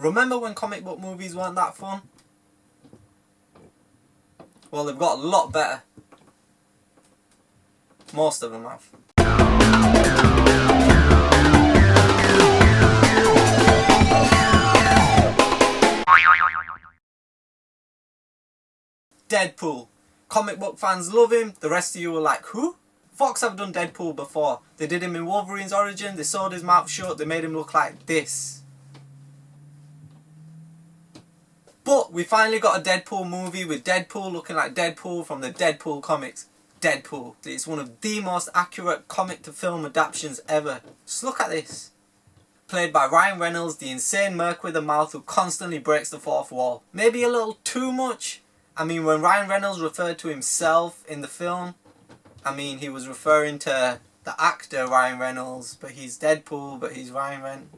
Remember when comic book movies weren't that fun? Well, they've got a lot better. Most of them have. Deadpool. Comic book fans love him, the rest of you were like, who? Fox have done Deadpool before. They did him in Wolverine's origin, they sewed his mouth shut, they made him look like this. But we finally got a Deadpool movie with Deadpool looking like Deadpool from the Deadpool comics. Deadpool. It's one of the most accurate comic to film adaptations ever. Just look at this. Played by Ryan Reynolds, the insane merc with a mouth who constantly breaks the fourth wall. Maybe a little too much. I mean, when Ryan Reynolds referred to himself in the film, I mean, he was referring to the actor Ryan Reynolds, but he's Deadpool, but he's Ryan Reynolds.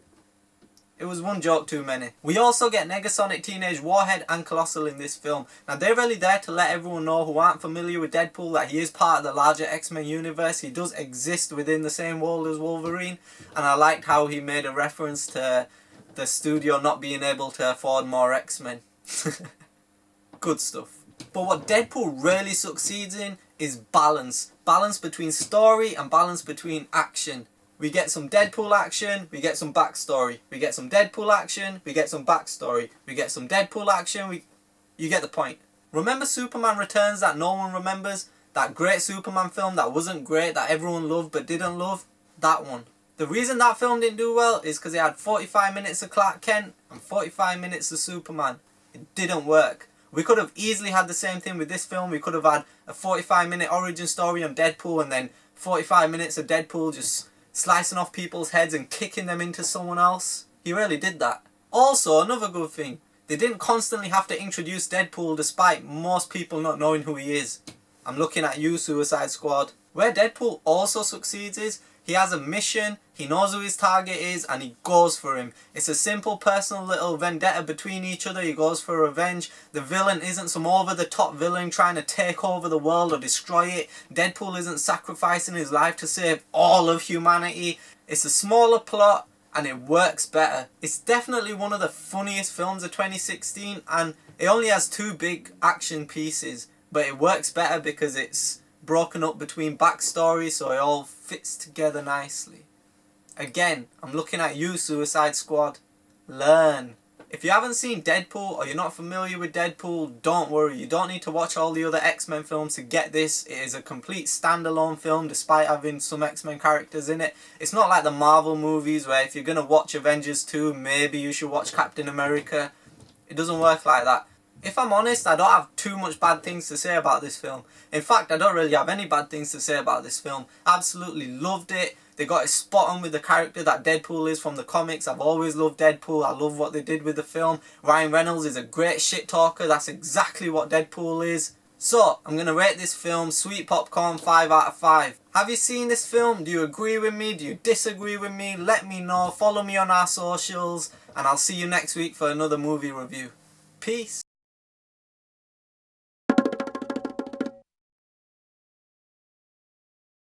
It was one joke too many. We also get Negasonic Teenage Warhead and Colossal in this film. Now, they're really there to let everyone know who aren't familiar with Deadpool that he is part of the larger X-Men universe. He does exist within the same world as Wolverine. And I liked how he made a reference to the studio not being able to afford more X-Men. Good stuff. But what Deadpool really succeeds in is balance. Balance between story and balance between action. We get some Deadpool action, we get some backstory. We get some Deadpool action, we get some backstory. We get some Deadpool action, you get the point. Remember Superman Returns that no one remembers? That great Superman film that wasn't great, that everyone loved but didn't love? That one. The reason that film didn't do well is because it had 45 minutes of Clark Kent and 45 minutes of Superman. It didn't work. We could have easily had the same thing with this film. We could have had a 45-minute origin story on Deadpool and then 45 minutes of Deadpool just slicing off people's heads and kicking them into someone else. He really did that. Also, another good thing, they didn't constantly have to introduce Deadpool despite most people not knowing who he is. I'm looking at you, Suicide Squad. Where Deadpool also succeeds is, he has a mission, he knows who his target is, and he goes for him. It's a simple personal little vendetta between each other. He goes for revenge. The villain isn't some over-the-top villain trying to take over the world or destroy it. Deadpool isn't sacrificing his life to save all of humanity. It's a smaller plot, and it works better. It's definitely one of the funniest films of 2016, and it only has 2 big action pieces, but it works better because it's broken up between backstories, so it all fits together nicely. Again, I'm looking at you, Suicide Squad. Learn. If you haven't seen Deadpool or you're not familiar with Deadpool, don't worry. You don't need to watch all the other X-Men films to get this. It is a complete standalone film despite having some X-Men characters in it. It's not like the Marvel movies where if you're going to watch Avengers 2, maybe you should watch Captain America. It doesn't work like that. If I'm honest, I don't have too much bad things to say about this film. In fact, I don't really have any bad things to say about this film. Absolutely loved it. They got it spot on with the character that Deadpool is from the comics. I've always loved Deadpool. I love what they did with the film. Ryan Reynolds is a great shit talker. That's exactly what Deadpool is. So, I'm going to rate this film Sweet Popcorn 5 out of 5. Have you seen this film? Do you agree with me? Do you disagree with me? Let me know. Follow me on our socials. And I'll see you next week for another movie review. Peace.